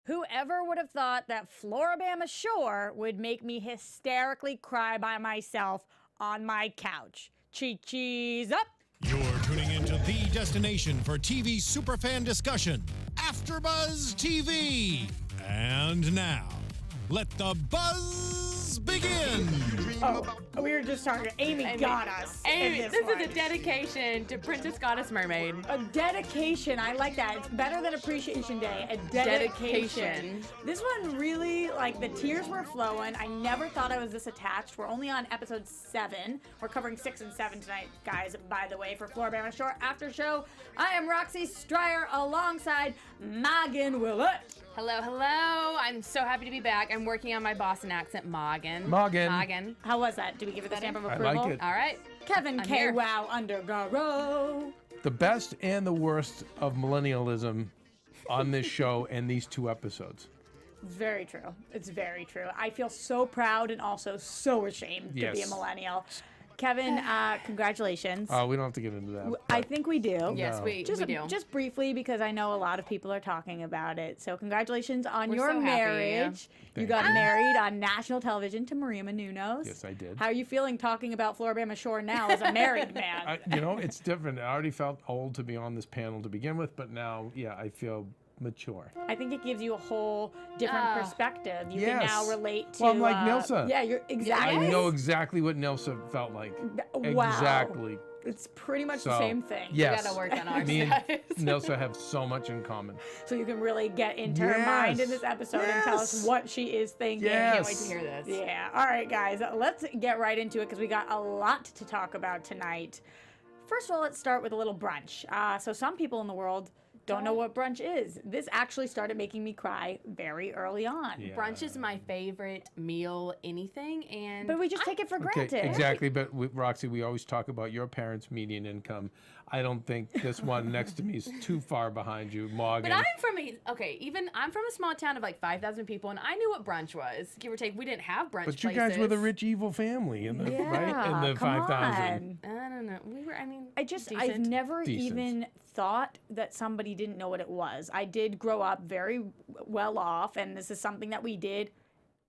Whoever would have thought that Floribama Shore would make me hysterically cry by myself on my couch? Cheese up! You're tuning into the destination for TV superfan discussion, AFTERBUZZ TV. And now, let the buzz begin. Oh, we were just talking. Amy got us. Amy, in this one. is a dedication to Princess Goddess Mermaid. A dedication. I like that. It's better than Appreciation Day. A dedication. This one really, like, the tears were flowing. I never thought I was this attached. We're only on episode 7. We're covering 6 and 7 tonight, guys, by the way, for Floribama Shore After Show. I am Roxy Striar alongside Megan Willett. Hello, hello. I'm so happy to be back. I'm working on my Boston accent, Morgan. Morgan. How was that? Did we give it the stamp of I approval? like it. All right. Keven I'm here. Undergaro. The best and the worst of millennialism on this show and these 2 episodes. It's very true. It's very true. I feel so proud and also so ashamed to be a Yes. millennial. Kevin, congratulations. Oh, we don't have to get into that. I think we do. Yes, No. we do. Just briefly, because I know a lot of people are talking about it. So congratulations on We're your so happy. marriage. You Thank got you. married on national television to Maria Menounos. Yes, I did. How are you feeling talking about Floribama Shore now as a married man? It's different. I already felt old to be on this panel to begin with, but now, I feel mature. I think it gives you a whole different perspective. You can Yes. now relate to. Well, I'm like Nilsa. Yeah, you're exactly. I know exactly what Nilsa felt like. Wow. Exactly. It's pretty much the So, same thing. Yes. We gotta work on our Me and size. Nilsa have so much in common. So you can really get into her Yes. mind in this episode and tell us Yes. what she is thinking. Yes. Can't wait to hear this. Yeah. All right, guys. Let's get right into it because we got a lot to talk about tonight. First of all, let's start with a little brunch. So some people in the world don't know what brunch is. This actually started making me cry very early on. Yeah. Brunch is my favorite meal, anything, and But we just take it for granted. Okay, exactly. But Roxy, we always talk about your parents' median income. I don't think this one next to me is too far behind you, Morgan. But I'm from a small town of like 5,000 people, and I knew what brunch was, give or take. We didn't have brunch But you places. guys were the rich, evil family in the right in the come 5,000. on. I don't know. We were. I mean, I've decent. never Decent. even thought that somebody didn't know what it was. I did grow up very well off, and this is something that we did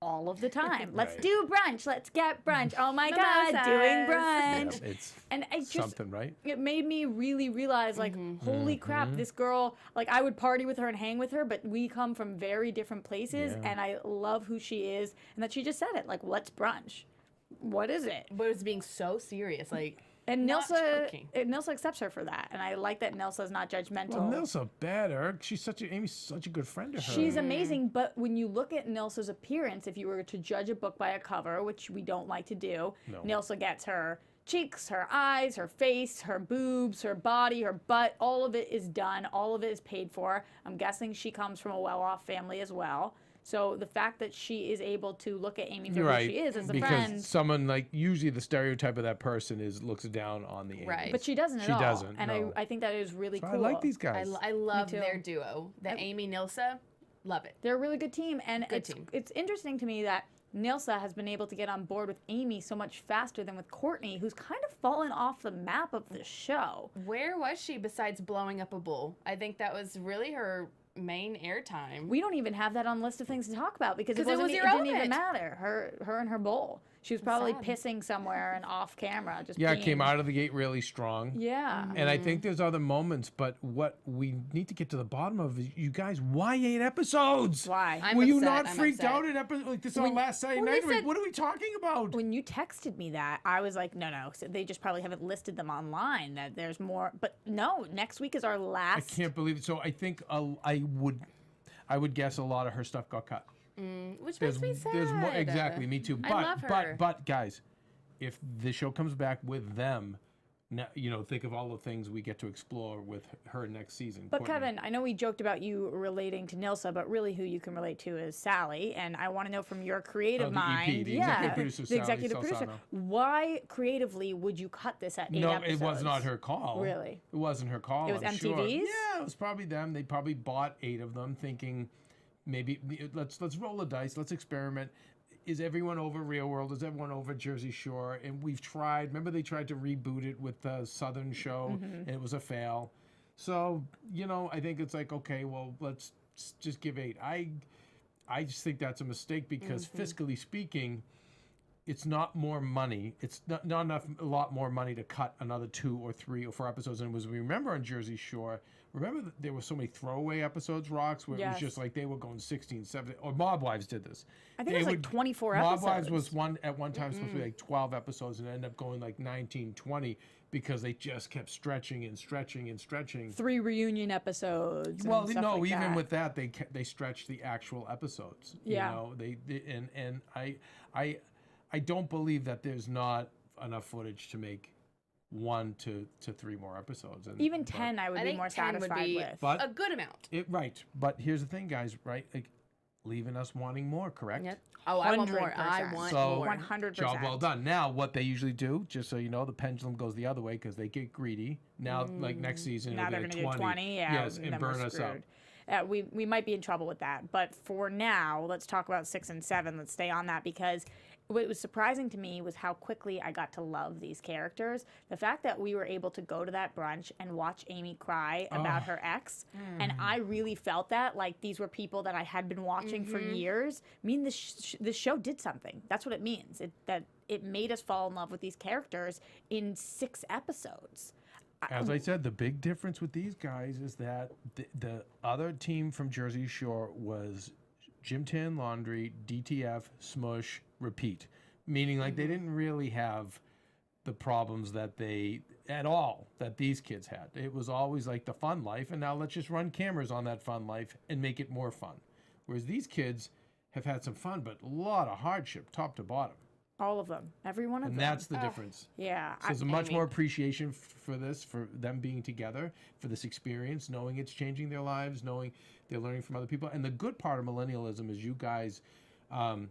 all of the time. Let's Right. do brunch. Let's get brunch. Oh my God, Mimosas. doing brunch. Yeah, it's And I just, something, right? it made me really realize, like, holy crap, Mm-hmm. this girl, like, I would party with her and hang with her, but we come from very different places, Yeah. and I love who she is, and that she just said it, like, what's brunch? What is it? But it was being so serious, like. And Not Nilsa, joking. Nilsa accepts her for that, and I like that Nilsa's not judgmental. Well, Nilsa better. Amy's such a good friend to her. She's amazing, but when you look at Nilsa's appearance, if you were to judge a book by a cover, which we don't like to do, No. Nilsa gets her cheeks, her eyes, her face, her boobs, her body, her butt. All of it is done. All of it is paid for. I'm guessing she comes from a well-off family as well. So the fact that she is able to look at Amy for You're who right. she is as a because friend, someone like usually the stereotype of that person is looks down on the Amy. Right. but she doesn't at She all. doesn't, And no. I think that is really So cool. I like these guys. I love too. their duo, the Amy Nilsa. Love it. They're a really good team, and Good team. it's interesting to me that Nilsa has been able to get on board with Amy so much faster than with Courtney, who's kind of fallen off the map of the show. Where was she besides blowing up a bull? I think that was really her main airtime. We don't even have that on the list of things to talk about because it 'Cause it was didn't even irrelevant. matter. Her and her bowl. She was probably sad. pissing somewhere and off camera. Just Yeah, it peeing. came out of the gate really strong. Yeah. And I think there's other moments, but what we need to get to the bottom of is, you guys, why 8 episodes? Why? I'm Were you upset, not I'm freaked upset. out at episode like this on last Saturday well, night? they Like, said- what are we talking about? When you texted me that, I was like, no. So they just probably haven't listed them online. That there's more. But no, next week is our I last. can't believe it. So I think I would guess a lot of her stuff got cut. Which makes me sad. There's more, exactly, me too. But, I love her. But guys, if the show comes back with them, now, think of all the things we get to explore with her next season. But Courtney. Kevin, I know we joked about you relating to Nilsa, but really who you can relate to is Sally. And I want to know from your creative the EP, mind, the executive producer, the Sally executive producer, Salzano. why creatively would you cut this at 8 No, episodes? it was not her call. Really? It wasn't her call. It was I'm sure. MTV's? Yeah, it was probably them. They probably bought 8 of them, thinking maybe let's roll the dice. Let's experiment. Is everyone over Real World? Is everyone over Jersey Shore? And we've tried. Remember, they tried to reboot it with the Southern show, and it was a fail. So I think it's like, okay, well, let's just give 8. I just think that's a mistake because fiscally speaking, it's not more money. It's not a lot more money to cut another 2 or 3 or 4 episodes. And we remember on Jersey Shore, remember that there were so many throwaway episodes, Rox, where it was just like they were going 16, 17, or Mob Wives did this. I think it was like 24 episodes. Mob Wives was at one time supposed to be like 12 episodes and ended up going like 19, 20 because they just kept stretching and stretching and stretching. 3 reunion episodes. Well, and stuff no, like even that. with that, they stretched the actual episodes. Yeah. You know, and I don't believe that there's not enough footage to make 1 to 3 more episodes. And, Even 10, I would I be think more 10 would satisfied be with. But a good amount. Right. But here's the thing, guys, right? Like, leaving us wanting more, correct? Yep. Oh, I want more. 100%. I want So, more. 100%. Job well done. Now, what they usually do, just so you know, the pendulum goes the other way because they get greedy. Now, like next season, Now it'll they're be going like to do 20, yeah, yes, and then we're burn us out. screwed. We might be in trouble with that. But for now, let's talk about 6 and 7. Let's stay on that because what was surprising to me was how quickly I got to love these characters. The fact that we were able to go to that brunch and watch Amy cry about her ex, and I really felt that like these were people that I had been watching for years. I mean, this show did something. That's what it means. It made us fall in love with these characters in 6 episodes. As I said, the big difference with these guys is that the other team from Jersey Shore was Jim Tan Laundry, DTF, Smush, Repeat. Meaning like they didn't really have the problems that that these kids had. It was always like the fun life, and now let's just run cameras on that fun life and make it more fun. Whereas these kids have had some fun, but a lot of hardship, top to bottom. All of them. Every one of them. And that's the difference. Yeah. So there's much more appreciation for this, for them being together, for this experience, knowing it's changing their lives, knowing they're learning from other people. And the good part of millennialism is you guys aren't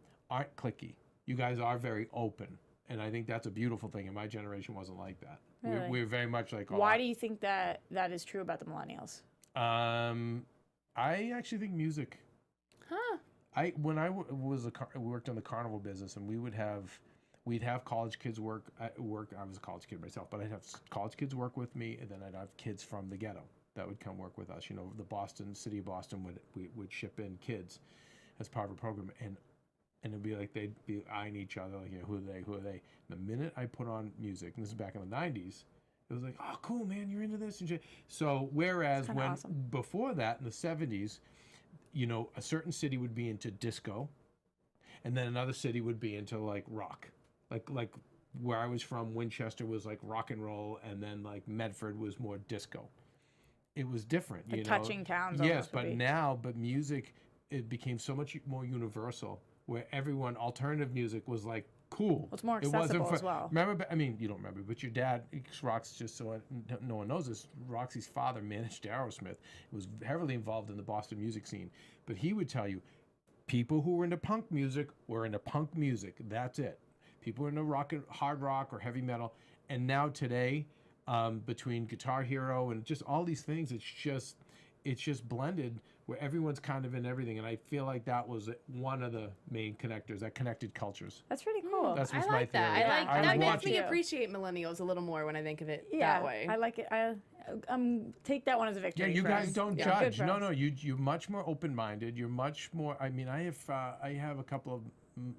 cliquey. You guys are very open. And I think that's a beautiful thing. And my generation wasn't like that. Really? We're very much like... Why do you think that is true about the millennials? I actually think music... Huh. When I worked on the carnival business, and we'd have college kids work. I was a college kid myself, but I'd have college kids work with me, and then I'd have kids from the ghetto that would come work with us. You know, the city of Boston would ship in kids as part of a program, and it'd be like they'd be eyeing each other, like, you know, who are they? The minute I put on music, and this is back in the '90s, it was like, oh, cool, man, you're into this and shit. So whereas when before that in the '70s. You know, a certain city would be into disco, and then another city would be into like rock. Like where I was from, Winchester was like rock and roll, and then like Medford was more disco. It was different, The you know. touching towns. Yes, but music, it became so much more universal, where everyone, alternative music was like cool. It's more accessible as well. Remember, I mean, you don't remember, but your dad, Rox, just so no one knows this, Roxy's father managed Aerosmith, was heavily involved in the Boston music scene. But he would tell you, people who were into punk music were into punk music. That's it. People were into hard rock or heavy metal. And now today, between Guitar Hero and just all these things, it's just blended where everyone's kind of in everything. And I feel like that was one of the main connectors that connected cultures. That's pretty cool. That's I what's like my that. theory. I like I that watch makes me it. appreciate millennials a little more when I think of it Yeah, that way. I like it. Take that one as a victory. Yeah, you guys friends. don't Yeah, good judge. No, friends. no, you're much more open-minded. You're much more. I mean, I have a couple of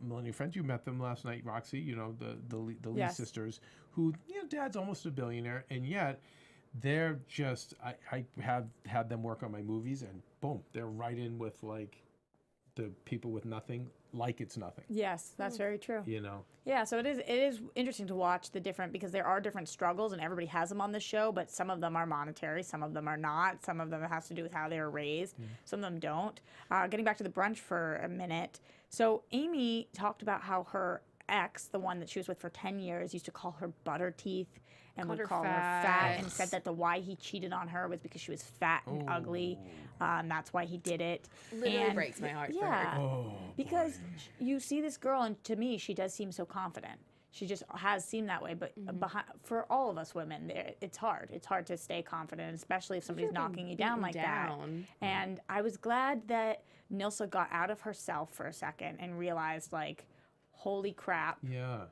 millennial friends. You met them last night, Roxy. You know the Lee Yes. sisters, who dad's almost a billionaire, and yet they're just. I have had them work on my movies, and boom, they're right in with like the people with nothing, like it's nothing. Yes, that's very true. You know. Yeah, so it is interesting to watch the different, because there are different struggles and everybody has them on the show, but some of them are monetary, some of them are not, some of them it has to do with how they were raised, some of them don't. Getting back to the brunch for a minute, so Amy talked about how her ex, the one that she was with for 10 years, used to call her butter teeth and Called would her call her fat. fat, and said that the why he cheated on her was because she was fat and ugly. That's why he did it. Literally And breaks my heart for Yeah, her. Oh, because you see this girl, and to me, she does seem so confident. She just has seemed that way. But for all of us women, it's hard. It's hard to stay confident, especially if somebody's knocking you down like that. And I was glad that Nilsa got out of herself for a second and realized, like, holy crap. Yeah.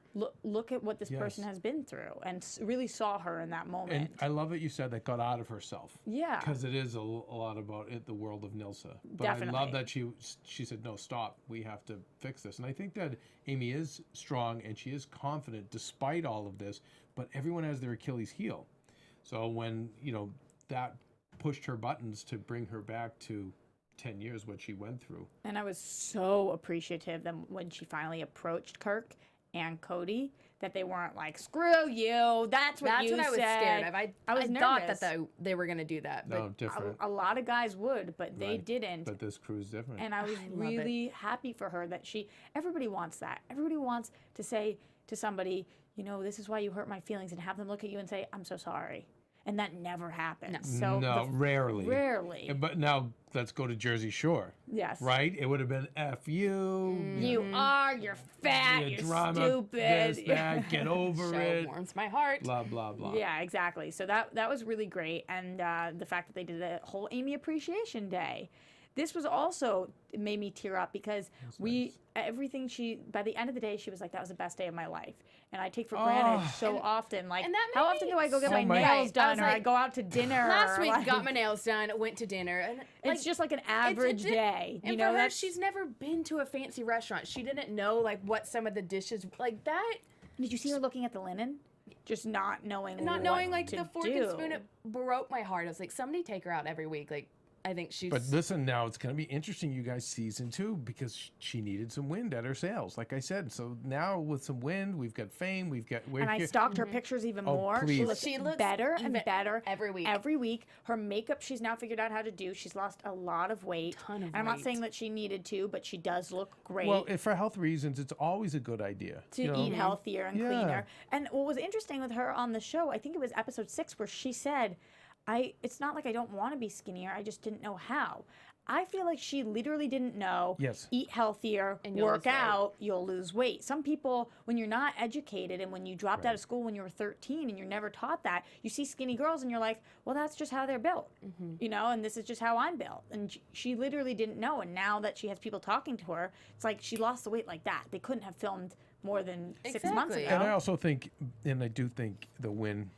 Look at what this Yes. person has been through, and really saw her in that moment. And I love what you said, that got out of herself. Yeah. Because it is a lot about it, the world of Nilsa. But Definitely. I love that she said, no, stop. We have to fix this. And I think that Amy is strong and she is confident despite all of this, but everyone has their Achilles heel. So when, that pushed her buttons to bring her back to 10 years, what she went through. And I was so appreciative that when she finally approached Kirk and Cody, that they weren't like, screw you, that's what That's you what I was said. scared of. I was thought nervous. that they were going to do that. But No, different. A lot of guys would, but they Right. didn't. But this crew's different. And I was love it. really happy for her that everybody wants that. Everybody wants to say to somebody, this is why you hurt my feelings, and have them look at you and say, I'm so sorry. And that never happens. So no, rarely. Rarely. But now let's go to Jersey Shore. Yes. Right? It would have been F you. You're fat, you're drama, stupid. this, that, get over show it. warms my heart. Blah, blah, blah. Yeah, exactly. So that was really great. And the fact that they did a whole Amy Appreciation Day. This was also, it made me tear up because everything by the end of the day, she was like, that was the best day of my life. And I take for granted so often. Like, and that how made often me do I go get my so much. nails I done was or I like, go out to dinner? Last or week, like, got my nails done, went to dinner. And it's just like an average day. And for her, she's never been to a fancy restaurant. She didn't know, like, what some of the dishes, like that. Did you see her looking at the linen? Just not knowing Not what knowing, like, to the fork do. and spoon, it broke my heart. I was like, somebody take her out every week. Like, I think she's... But listen, now it's going to be interesting, you guys, season 2, because she needed some wind at her sails, like I said. So now with some wind, we've got fame, And I stalked her pictures even more. please. She looks better and better every week. Every week. Her makeup, she's now figured out how to do. She's lost a lot of weight. Ton of and I'm not weight. saying that she needed to, but she does look great. Well, if for health reasons, it's always a good idea. to eat healthier and Yeah. cleaner. And what was interesting with her on the show, I think it was episode 6, where she said, it's not like I don't want to be skinnier, I just didn't know how. I feel like she literally didn't know, Yes. eat healthier, And you'll work lose weight. out, you'll lose weight. Some people, when you're not educated and when you dropped out of school when you were 13 and you're never taught that, you see skinny girls and you're like, well, that's just how they're built, and this is just how I'm built. And she literally didn't know. And now that she has people talking to her, it's like she lost the weight like that. They couldn't have filmed more than 6 months Exactly. ago. And I also think, and I do think the win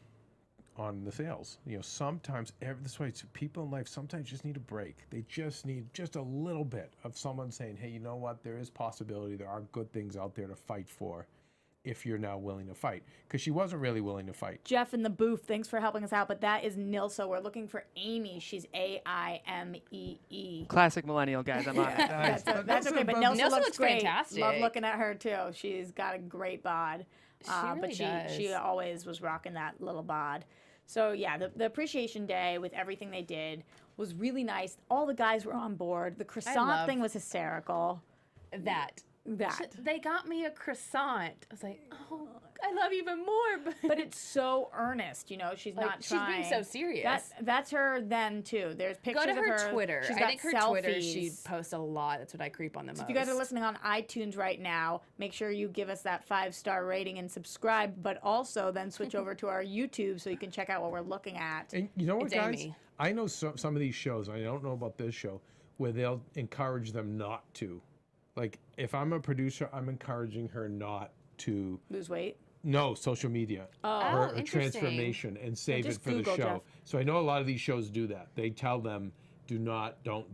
on the sales, sometimes this way, people in life sometimes just need a break. They just need just a little bit of someone saying, hey, you know what, there is possibility, there are good things out there to fight for if you're now willing to fight. Because she wasn't really willing to fight. Jeff in the booth, thanks for helping us out. But that is Nilsa. We're looking for Amy. She's AIMEE. Classic millennial, guys. I'm on it. That's okay, but Nilsa Nilsa looks looks great. fantastic. Love looking at her too. She's got a great bod. really but she does. always was rocking that little bod. So yeah, the appreciation day with everything they did was really nice. All the guys were on board. The croissant love- thing was hysterical. That. They got me a croissant. I was like, oh, I love you even more. But it's so earnest, she's Like, not she's trying. being so serious. That's her then too. There's Go pictures to of her her. Twitter. She's I got think her selfies. Twitter, she posts a lot. That's what I creep on the most. If you guys are listening on iTunes right now, make sure you give us that 5-star rating and subscribe, but also then switch over to our YouTube so you can check out what we're looking at. And you know what, It's guys? Amy. I know some of these shows, I don't know about this show, where they'll encourage them not to. Like, if I'm a producer, I'm encouraging her not to, Lose weight. no, social media. Oh, Her interesting. transformation and save it just for Google, the show. Jeff. So I know a lot of these shows do that. They tell them, do not, don't,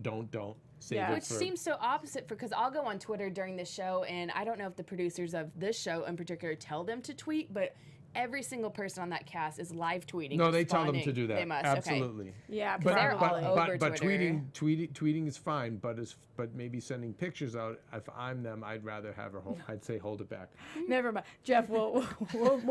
save Yeah. it Which for... seems so opposite because I'll go on Twitter during the show, and I don't know if the producers of this show in particular tell them to tweet, but every single person on that cast is live tweeting. No, they tell them responding. to do that. They must. Absolutely. Okay. Yeah, But, they're all over but Twitter. tweeting is fine, but maybe sending pictures out, if I'm them, I'd rather have her I'd say hold it back. Never mind. Jeff, we'll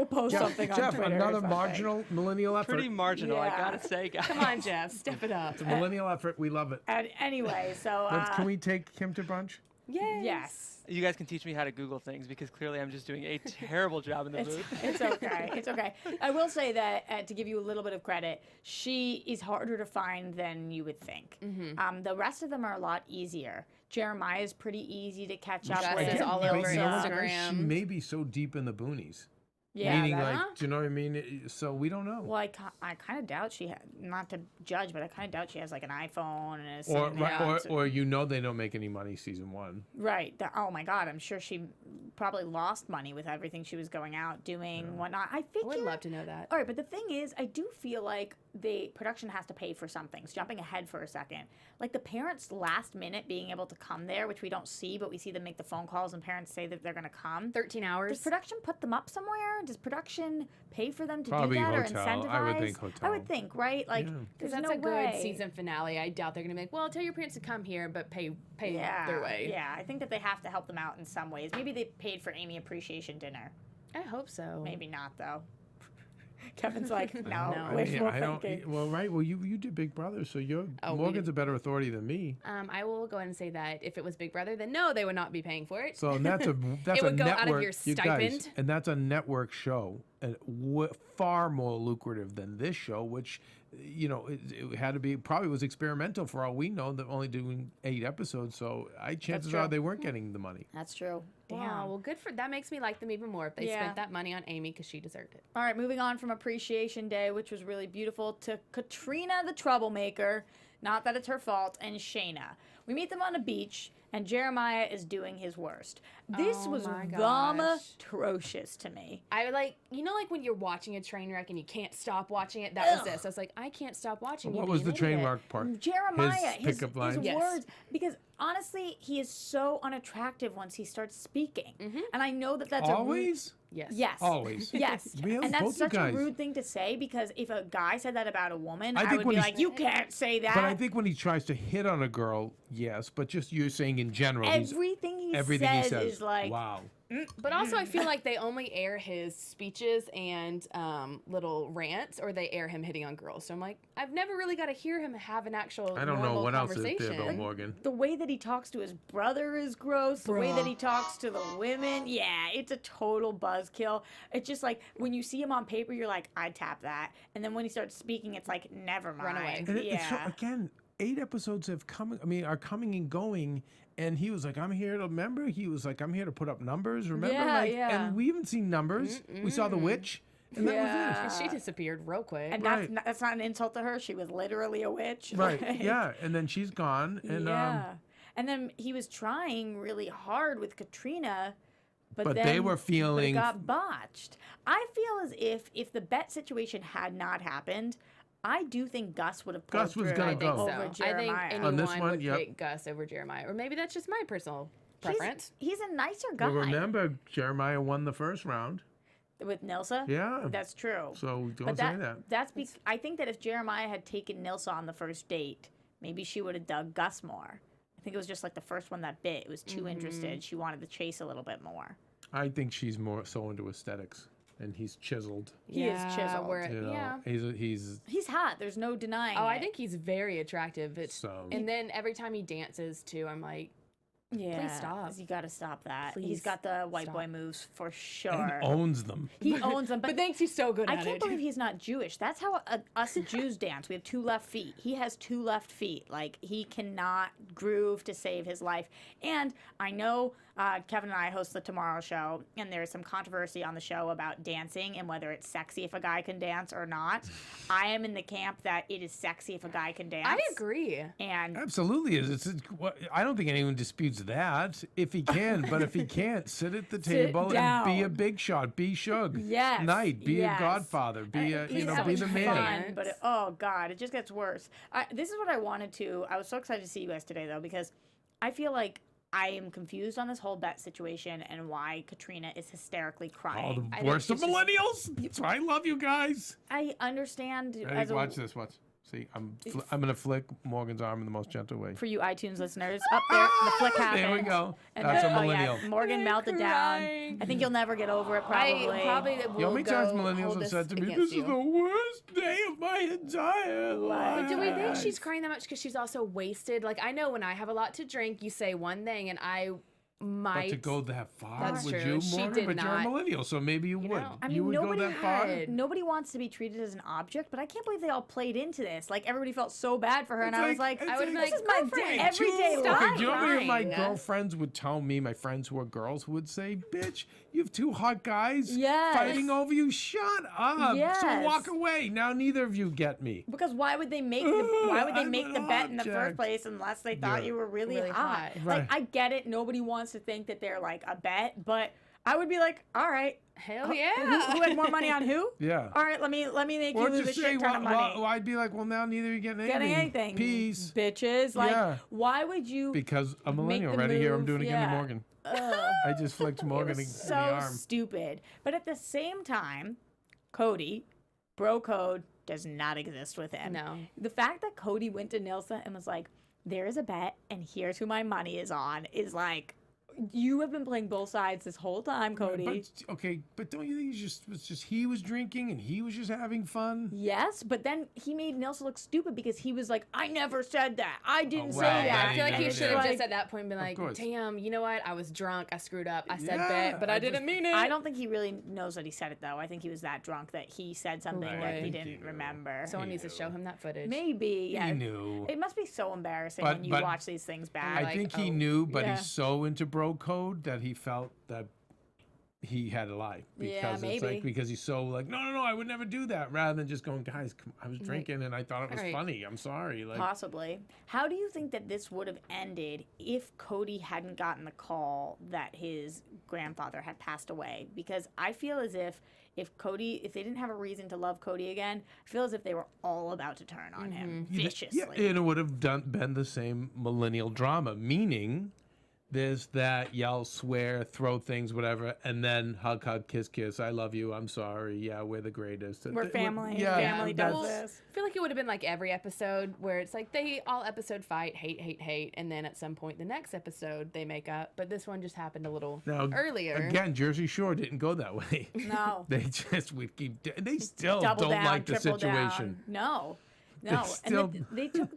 post something on Jeff, Twitter. or another something. marginal millennial effort. Pretty marginal, I Yeah. gotta say, guys. Come on, Jeff, step it up. It's a millennial effort. We love it. And anyway, so Can we take Kim to brunch? Yay. yes. You guys can teach me how to Google things because clearly I'm just doing a terrible job in the booth. It's okay. It's okay. I will say that to give you a little bit of credit, she is harder to find than you would think. The rest of them are a lot easier. Jeremiah is pretty easy to catch up Jess with. is all but over you know what, guys? Instagram. She may be so deep in the boonies. Yeah, Meaning, that- like, do you know what I mean? So we don't know. Well, I kind of doubt she not to judge, but I kind of doubt she has like an iPhone and is Or, sitting there. or they don't make any money season 1. Right. Oh my God, I'm sure she probably lost money with everything she was going out doing, whatnot. I I would love to know that. All right, but the thing is, I do feel like the production has to pay for some things. Jumping ahead for a second, like the parents last minute being able to come there, which we don't see, but we see them make the phone calls and parents say that they're going to come. 13 hours. Does production put them up somewhere? Does production pay for them to Probably do that or hotel. incentivize? I would think hotel. I would think, right? Like, Because there's that's no a good way. season finale. I doubt they're going to be like, well, tell your parents to come here, but pay Yeah, their way. yeah. I think that they have to help them out in some ways. Maybe they paid for Amy Appreciation Dinner. I hope so. Maybe not, though. Kevin's like, no, No. wishful I don't. thinking. Well, right. Well, you did Big Brother, so you're Oh, we Morgan's did- a better authority than me. I will go ahead and say that if it was Big Brother, then no, they would not be paying for it. So and that's a It would go network. out of your you guys, stipend. and that's a network show, and far more lucrative than this show, which it had to be probably was experimental for all we know. They're only doing 8 episodes, so chances are true. they weren't getting the money. That's true. Damn. Wow, well, good for that. Makes me like them even more if they Yeah. spent that money on Amy because she deserved it. All right, moving on from Appreciation Day, which was really beautiful, to Katrina the troublemaker. Not that it's her fault, and Shayna. We meet them on a beach, and Jeremiah is doing his worst. This Oh was my gosh. atrocious to me. I would like, like when you're watching a train wreck and you can't stop watching it? That was this. I was like, I can't stop watching What you was be the an train idiot. wreck part? Jeremiah, His pickup line? Yes. words, because honestly, he is so unattractive once he starts speaking. And I know that that's Always. Yes. Yes. Always. Yes. We have And both that's you such a guys. rude thing to say, because if a guy said that about a woman, I I, think would when be he's- like, you can't say that. But I think when he tries to hit on a girl, yes. But just you're saying in general, everything he says is like, wow. But also, I feel like they only air his speeches and little rants, or they air him hitting on girls. So I'm like, I've never really got to hear him have an actual I don't know normal what else is conversation. there, though, Morgan. the way that he talks to his brother is gross. The way that he talks to the women, yeah, it's a total buzzkill. It's just like when you see him on paper, you're like, I'd tap that. And then when he starts speaking, it's like, never mind. Run away. And it's so, Yeah. again, 8 episodes are coming and going. And he was like, I'm here to remember. He was like, I'm here to put up numbers. Remember? Yeah, like, yeah. And we haven't seen numbers. We saw the witch. And that Yeah. was it. She disappeared real quick. And Right. that's not an insult to her. She was literally a witch. Right. Like, Yeah. And then she's gone. And yeah. And then he was trying really hard with Katrina, but they then were but it feeling- got botched. I feel as if the bet situation had not happened, I do think Gus would have pulled Gus was through gonna I think go. over so. I think Jeremiah. anyone On this one, would yep. pick Gus over Jeremiah, or maybe that's just my personal He's- preference. He's a nicer guy. well, remember, Jeremiah won the first round. With Nilsa. Yeah. That's true. So don't But say that. that's I think that if Jeremiah had taken Nilsa on the first date, maybe she would have dug Gus more. I think it was just like the first one that bit. It was too interested. She wanted to chase a little bit more. I think she's more so into aesthetics. And he's chiseled. He is chiseled. You know, Yeah. he's He's hot. There's no denying Oh, it. I think he's very attractive. It's, So- and then every time he dances too, I'm like, Yeah. stop. You got to stop that. He's Please got the white stop. boy moves for and sure. owns them. He owns them. but But thanks, he's so good I at can't it. believe he's not Jewish. That's how us Jews dance. We have 2 left feet. He has 2 left feet. Like, he cannot groove to save his life. And I know Kevin and I host the Tomorrow Show, and there's some controversy on the show about dancing and whether it's sexy if a guy can dance or not. I am in the camp that it is sexy if a guy can dance. I agree. And Absolutely is. I don't think anyone disputes that. If he can, but if he can't, sit at the table and be a down. big shot. Be Shug. Yes, Knight. Be yes. a Godfather. Be he's so be much the man. fun, but oh god, it just gets worse. This is what I wanted to. I was so excited to see you guys today though, because I feel like I am confused on this whole bet situation and why Katrina is hysterically Oh, crying. the worst of millennials. That's why I love you guys. I understand Ready? as a Watch this. Watch. See, I'm gonna flick Morgan's arm in the most gentle way. for you iTunes listeners up there. The flick happened. There we go. And That's a then- millennial. Morgan melted crying. down. I think you'll never get over it. Probably. I probably will You know how many times go millennials hold have this said to me, against "This you. is the worst day of my entire life." But do we think she's crying that much because she's also wasted? Like, I know when I have a lot to drink, you say one thing, and I might. But to go that far, That's would true. you, She Morgan? did But you're a not. millennial, so maybe you would. know. I mean, You would go nobody that far? had- Nobody wants to be treated as an object, but I can't believe they all played into this. Like, everybody felt so bad for her, and I was like, it's I would've been this like, is my girlfriend, everyday stop life. Okay, do you know how many of my crying. girlfriends would tell me, my friends who are girls, who would say, "Bitch, you have 2 hot guys Yes. fighting over you. Shut up. So Yes. walk away. Now neither of you get me." Because why would they make I'm the an bet in the first object. place unless they thought Yeah. you were really, Really hot? hot. Like, Right. I get it. Nobody wants to think that they're like a bet, but I would be like, all right. Hell yeah. Who had more money on who? Yeah. All right, let me make Or you lose a just say, shit ton of money. well, I'd be like, well, now neither of you getting anything. Getting anything. Peace. Bitches. Like, Yeah. why would you Because a millennial, the right here, I'm move, doing it again to yeah. Morgan. Ugh. I just flicked Morgan in so the arm. stupid. But at the same time, Cody, bro code does not exist with him. No. The fact that Cody went to Nilsa and was like, there is a bet and here's who my money is on is like, you have been playing both sides this whole time, Cody. But don't you think he was drinking and he was just having fun? Yes, but then he made Nilsa look stupid because he was like, I never said that. I didn't say well, that. I feel like he Yeah. should have Like, just at that point been like, course. damn, you know what? I was drunk. I screwed up. I said Yeah, bet, but I didn't just- mean it. I don't think he really knows that he said it, though. I think he was that drunk that he said something Right. that I he think didn't remember. Someone needs to show him that footage. Maybe, yeah. He knew. It must be so embarrassing But- when you but watch these things back. I like, think he oh, knew, but yeah. he's so into bro code that he felt that he had to lie. Yeah, Because it's like, maybe. because he's so like, no, I would never do that. Rather than just going, guys, I was drinking and I thought it was Alright. funny. I'm sorry. Like, Possibly. How do you think that this would have ended if Cody hadn't gotten the call that his grandfather had passed away? Because I feel as if they didn't have a reason to love Cody again, I feel as if they were all about to turn on him viciously. Yeah, and it would have been the same millennial drama, meaning there's that yell, swear, throw things, whatever, and then hug, kiss, I love you, I'm sorry, yeah, we're the greatest. We're family. Yeah, Family does Well, this. I feel like it would have been like every episode where it's like they all episode fight, hate, and then at some point the next episode they make up. But this one just happened a little Now, earlier. Again, Jersey Shore didn't go that way. No. They just would keep. They still Double don't down, like the triple situation. down. No. still- And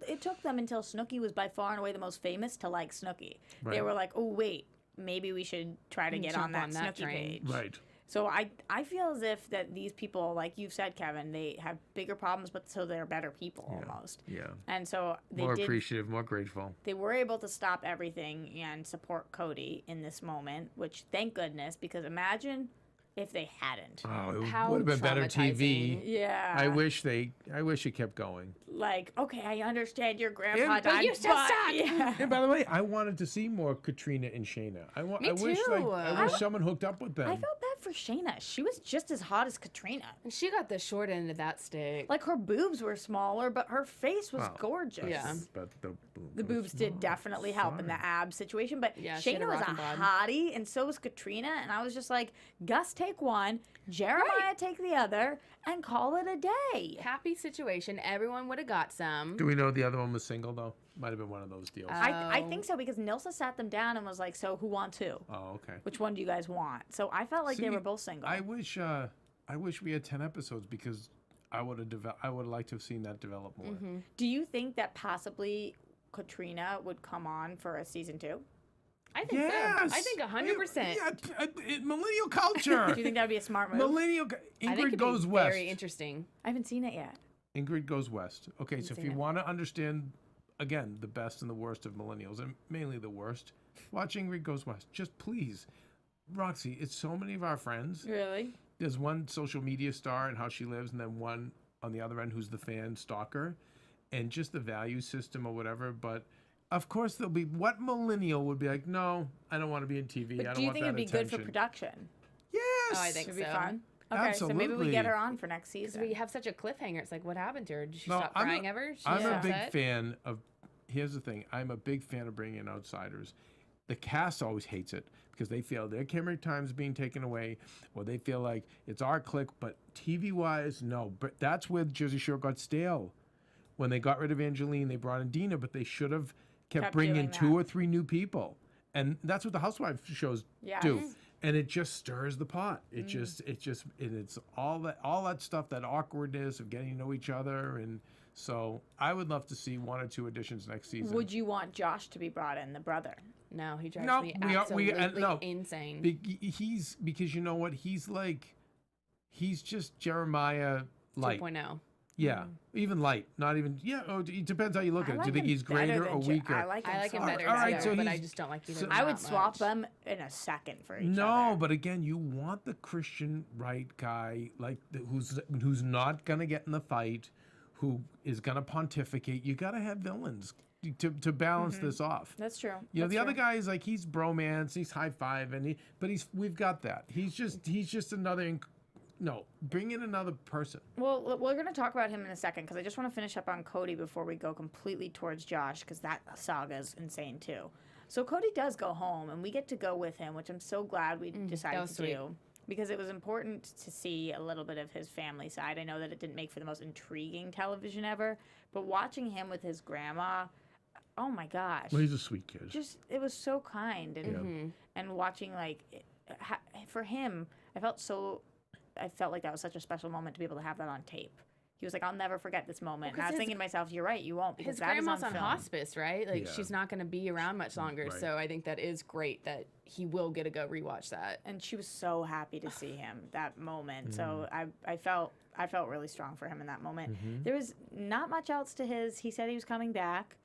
it took them until Snooki was by far and away the most famous to like Snooki. They Right. were like, oh wait, maybe we should try to get on Jump that on that Snooki train. page. Right. So I feel as if that these people, like you've said, Kevin, they have bigger problems, but so they're better people almost. Yeah. And so More appreciative, more grateful. they were able to stop everything and support Cody in this moment, which thank goodness, because imagine if they hadn't. Oh, it How would have been better TV. traumatizing. Yeah. I wish it kept going. Like, okay, I understand your grandpa Yeah, died, but you still suck. yeah. And by the way, I wanted to see more Katrina and Shayna. I wish too. I wish someone hooked up with them. I felt bad for Shayna. She was just as hot as Katrina. And she got the short end of that stick. Like her boobs were smaller, but her face was Well, gorgeous. Yeah. But The boobs did definitely help in the ab situation, but Yeah, she had a Shayna was a rockin' bod. hottie, and so was Katrina. And I was just like, Gus, take one, Jeremiah, take the other, and call it a day. Happy situation. Everyone would have got some. Do we know the other one was single though? Might have been one of those deals. I think so because Nilsa sat them down and was like, so who wants who? Oh, okay. Which one do you guys want? So I felt like they See, were both single. I wish we had 10 episodes because I would have liked to have seen that develop more. Do you think that possibly Katrina would come on for a season 2? I think Yes. so. I think 100%. Yeah, millennial culture. Do you think that would be a smart move? Millennial. I think Ingrid it'd goes be west. very interesting. I haven't seen it yet. Ingrid goes west. Okay, so if seen you it. want to understand, again, the best and the worst of millennials, and mainly the worst, watch Ingrid goes west. Just please, Roxy. It's so many of our friends. Really? There's one social media star and how she lives, and then one on the other end who's the fan stalker, and just the value system or whatever. But of course, there'll be what millennial would be like, no, I don't want to be in TV. But I don't do you want think that it'd be attention. good for production? Yes. Oh, I think Should be so. fun. Okay, so maybe we Absolutely. get her on for next season. We have such a cliffhanger. It's like, what happened to her? Did she No, stop I'm crying a- ever? She's I'm a big upset? fan of. Here's the thing. I'm a big fan of bringing in outsiders. The cast always hates it because they feel their camera time's being taken away, or they feel like it's our clique. But TV-wise, no. But that's where Jersey Shore got stale. When they got rid of Angeline, they brought in Dina, but they should have kept bringing doing in 2 that. or 3 new people, and that's what the Housewives shows Yes. do. And it just stirs the pot. It's all that stuff, that awkwardness of getting to know each other, and so I would love to see 1 or 2 additions next season. Would you want Josh to be brought in, the brother? No, he drives No, me we are- absolutely no. insane. He's because you know what, he's just Jeremiah light. 2.0. Yeah, even light, not even. Yeah, it depends how you look at it. Do you think him he's better greater than or Je- weaker? I like him, I like him so better much. All right, too, so but I he's- just don't like either so- of them I would that swap much. them in a second for each No, other. but again, you want the Christian right guy, like who's not gonna get in the fight, who is gonna pontificate. You gotta have villains. to balance this off. That's true. You know, That's the other true. guy is like he's bromance, he's high five, but we've got that. He's just another. No, bring in another person. Well, we're going to talk about him in a second because I just want to finish up on Cody before we go completely towards Josh because that saga is insane too. So Cody does go home and we get to go with him, which I'm so glad we decided to do because it was important to see a little bit of his family side. I know that it didn't make for the most intriguing television ever, but watching him with his grandma, oh my gosh. Well, he's a sweet kid. Just, it was so kind. And watching, for him, I felt like that was such a special moment to be able to have that on tape. He was like, I'll never forget this moment. And I was thinking to myself, you're right, you won't. Because his that grandma's is on film. hospice, right? Like, Yeah. she's not going to be around much longer. Right. So I think that is great that he will get to go rewatch that. And she was so happy to see him that moment. So I felt really strong for him in that moment. There was not much else to his. He said he was coming back,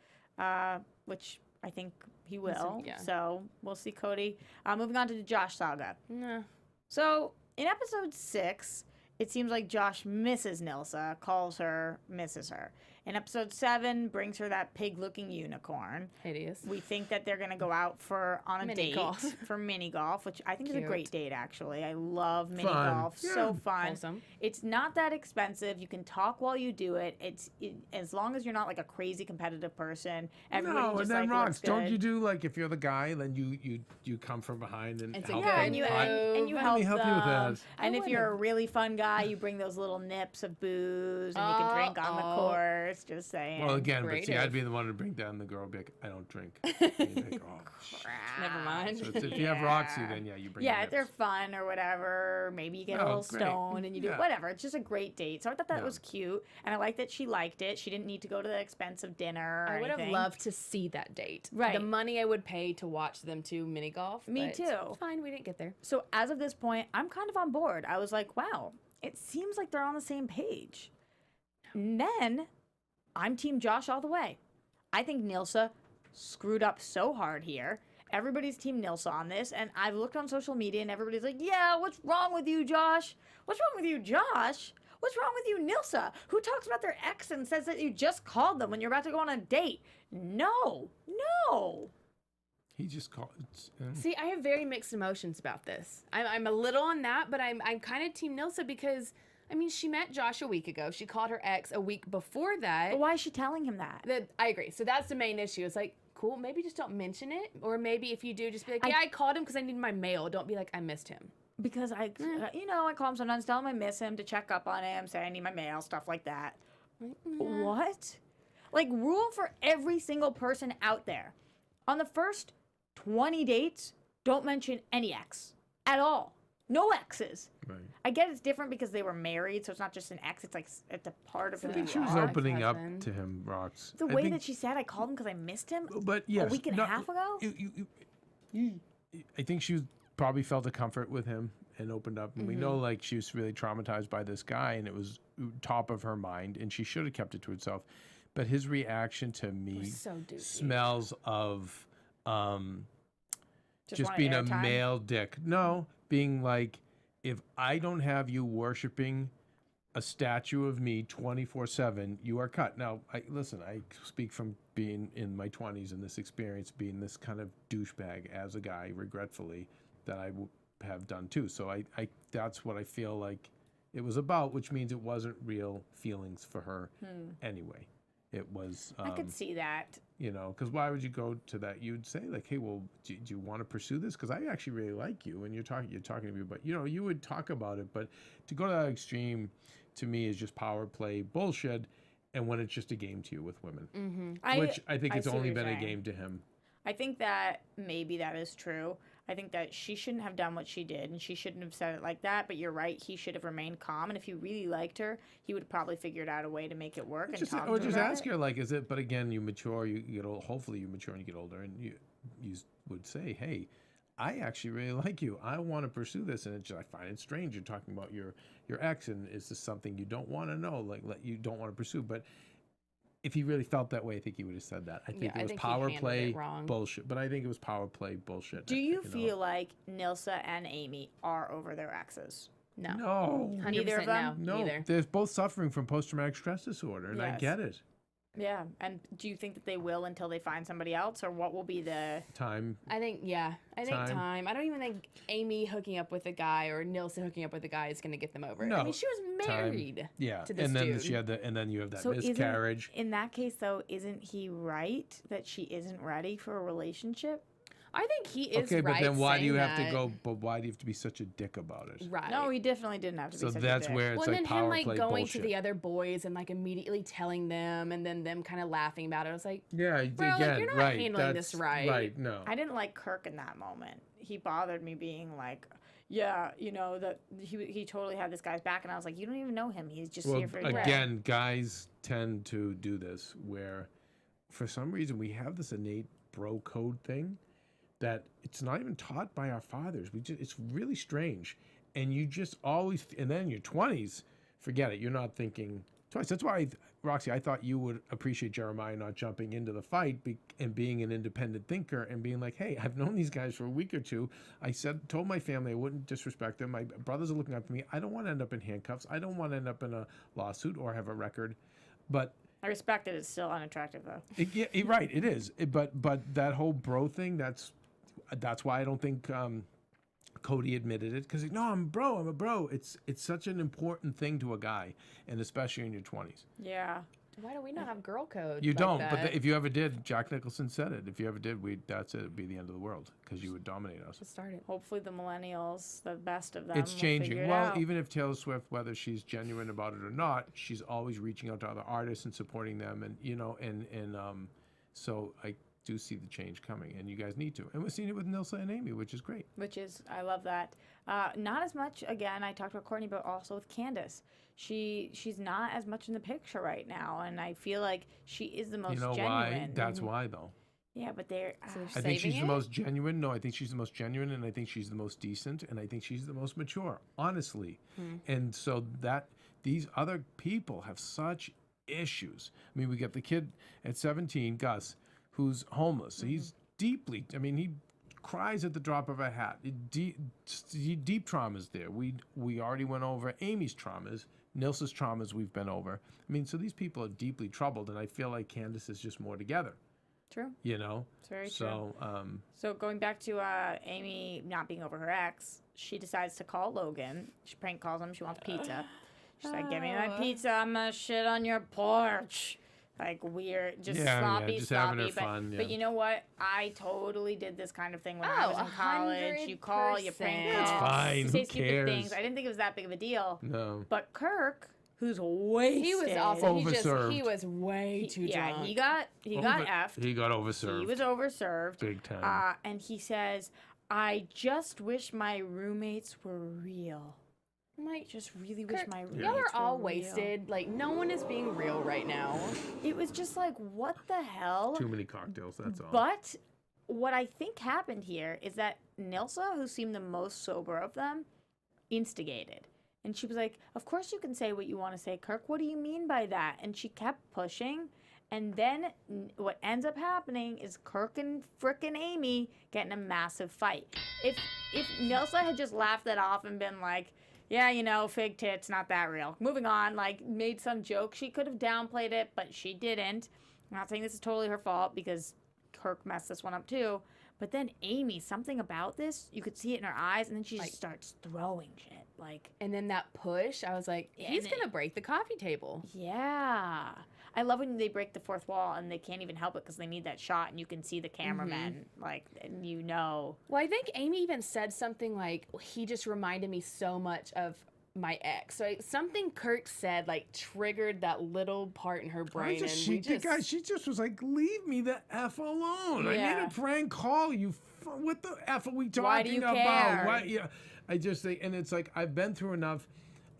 which I think he will. Yeah. So we'll see Cody. Moving on to the Josh saga. Nah. So in episode 6, it seems like Josh misses Nilsa, calls her, misses her. In episode 7, brings her that pig-looking unicorn. Hideous. We think that they're going to go out on a Mini date golf. for mini golf, which I think is a Cute. great date, actually. I love mini Fun. golf. Yeah. So fun. Wholesome. It's not that expensive. You can talk while you do it. As long as you're not like a crazy competitive person. Everybody No, just and then like Rox, looks don't good. you do like if you're the guy, then you come from behind and It's a help good Yeah, them. and you move. help me help you with them. that. And if you're a really fun guy, you bring those little nips of booze and you can drink on the course. Just saying. Well, again, but see, Creative. I'd be the one to bring down the girl. Be like, I don't drink. You'd be like, oh, Never mind. So if you have Roxy, then you bring. Yeah, the they're nips. fun or whatever. Maybe you get a Oh, little great. stoned and you do Yeah. whatever. It's just a great date. So I thought that Yeah. was cute, and I like that she liked it. She didn't need to go to the expensive dinner. Or I would have anything. loved to see that date. Right. The money I would pay to watch them to mini golf. Me but too. Fine, we didn't get there. So as of this point, I'm kind of on board. I was like, wow, it seems like they're on the same page. And then I'm Team Josh all the way. I think Nilsa screwed up so hard here. Everybody's Team Nilsa on this, and I've looked on social media, and everybody's like, yeah, what's wrong with you, Josh? What's wrong with you, Josh? What's wrong with you, Nilsa? Who talks about their ex and says that you just called them when you're about to go on a date? No. He just called. See, I have very mixed emotions about this. I'm a little on that, but I'm kind of Team Nilsa because, I mean, she met Josh a week ago. She called her ex a week before that. But why is she telling him that? I agree. So that's the main issue. It's like, cool, maybe just don't mention it. Or maybe if you do, just be like, yeah, I called him because I needed my mail. Don't be like, I missed him. Because I call him sometimes, tell him I miss him, to check up on him, say I need my mail, stuff like that. What? Like, rule for every single person out there. On the first 20 dates, don't mention any ex at all. No exes. Right. I get it's different because they were married, so it's not just an ex. It's like it's a part of who I think you she was are. opening up Ex-husband. to him, Rox. The I way think- that she said, I called him because I missed him. But yes, week and a half ago? I think she probably felt a comfort with him and opened up. And we know like she was really traumatized by this guy, and it was top of her mind, and she should have kept it to herself. But his reaction to me so douchey. smells of just wanted being a airtime? male dick. No, being like, if I don't have you worshiping a statue of me 24/7, you are cut. Now, I speak from being in my 20s and this experience, being this kind of douchebag as a guy, regretfully, that I have done too. So I that's what I feel like it was about, which means it wasn't real feelings for her anyway. It was, I could see that. you know, because why would you go to that? You'd say like, hey, well, do you want to pursue this? Because I actually really like you, and you're talking to me, but you would talk about it. But to go to that extreme, to me, is just power play bullshit. And when it's just a game to you with women, which I think it's see what only you're been a saying. game to him. I think that maybe that is true. I think that she shouldn't have done what she did, and she shouldn't have said it like that. But you're right; he should have remained calm. And if he really liked her, he would have probably figured out a way to make it work. Just, and talk or to her just about ask it. her, like, is it? But again, you mature, you get old. Hopefully, you mature and you get older, and you would say, hey, I actually really like you. I want to pursue this, and I find it strange you're talking about your ex, and is this something you don't want to know, like you don't want to pursue? But if he really felt that way, I think he would have said that. I think I it was think he power handled play it wrong. bullshit. But I think it was power play bullshit. Do you know. feel like Nilsa and Amy are over their exes? No. No. 100% Neither of them? No, Neither. they're both suffering from post-traumatic stress disorder, and I Yes. get it. Yeah. And do you think that they will until they find somebody else, or what will be the Time. I think time. I don't even think Amy hooking up with a guy or Nilsa hooking up with a guy is going to get them over. No. I mean, she was married. Yeah. To this and then dude. she had and then you have that so miscarriage. In that case, though, isn't he right that she isn't ready for a relationship? I think he is Okay, right. but then why do you saying have to that. go? But why do you have to be such a dick about it? Right. No, he definitely didn't have to be So such that's a dick. where it's Well, like and then power him like play going bullshit. to the other boys and like immediately telling them, and then them kind of laughing about it. I was like, Yeah, bro, like, again, you're not right. handling this that's right. Right, no. I didn't like Kirk in that moment. He bothered me being like, yeah, you know, that he totally had this guy's back, and I was like, you don't even know him. He's just Well, here for a drink. again, guys tend to do this where, for some reason, we have this innate bro code thing that it's not even taught by our fathers. It's really strange, and you just always, and then in your 20s, forget it. You're not thinking twice. That's why, Roxy, I thought you would appreciate Jeremiah not jumping into the fight and being an independent thinker and being like, hey, I've known these guys for a week or two. I told my family I wouldn't disrespect them. My brothers are looking up to me. I don't want to end up in handcuffs. I don't want to end up in a lawsuit or have a record. But I respect it. It's still unattractive, though. right, it is. But that whole bro thing, that's why I don't think Cody admitted it, because no, I'm a bro. It's such an important thing to a guy, and especially in your 20s. Yeah. why do we not have girl code? You like don't, that? but if you ever did, Jack Nicholson said it. If you ever did, that's it. It'd be the end of the world because you would dominate us. Just start it. Hopefully the millennials, the best of them, It's will figure changing. it Well, out. even if Taylor Swift, whether she's genuine about it or not, she's always reaching out to other artists and supporting them, and so I do see the change coming, and you guys need to. And we're seeing it with Nilsa and Amy, which is great. Which is, I love that. Not as much, again, I talked about Courtney, but also with Candace. She's not as much in the picture right now, and I feel like she is the most You know genuine. why? That's why, though. Yeah, but they're... So I think she's saving the it? most genuine. No, I think she's the most genuine, and I think she's the most decent, and I think she's the most mature, honestly. And so these other people have such issues. I mean, we get the kid at 17, Gus, who's homeless. He's deeply, he cries at the drop of a hat. Deep traumas there. We already went over Amy's traumas, Nilsa's traumas we've been over. I mean, so these people are deeply troubled, and I feel like Candace is just more together. True. You know? It's very true. So, So going back to Amy not being over her ex, she decides to call Logan. She prank calls him. She wants pizza. She's like, "Give me my pizza. I'm gonna shit on your porch." Like weird, just sloppy, just sloppy. having her fun, but you know what? I totally did this kind of thing when I was in college. You call, you prank call. It's fine. You Who say stupid cares? things. I didn't think it was that big of a deal. no. But Kirk, who's wasted. He was also Overserved. he was way too Yeah, drunk. he got effed. He got overserved. He was overserved. Big time. And he says, "I just wish my roommates were real. I'm like, Just really wish Kirk, my roommates y'all are all were real." wasted. Like, no one is being real right now. It was just like, what the hell? Too many cocktails, that's all. But what I think happened here is that Nilsa, who seemed the most sober of them, instigated. And she was like, "Of course you can say what you want to say, Kirk. What do you mean by that?" And she kept pushing. And then what ends up happening is Kirk and frickin' Amy get in a massive fight. If Nilsa had just laughed that off and been like, "Yeah, you know, fig tits, not that real. Moving on," like made some joke, she could have downplayed it, but she didn't. I'm not saying this is totally her fault because Kirk messed this one up too. But then Amy, something about this, you could see it in her eyes, and then she just starts throwing shit. Like, And then that push, I was like, he's And gonna break the coffee table. yeah. I love when they break the fourth wall and they can't even help it because they need that shot, and you can see the cameraman, like, and you know. Well, I think Amy even said something like, he just reminded me so much of my ex. So something Kirk said like triggered that little part in her brain. she just was like, "Leave me the F alone. I Yeah. made a prank call. What the F are we talking Why do you about? care? Why, yeah." I just think, and it's like, I've been through enough.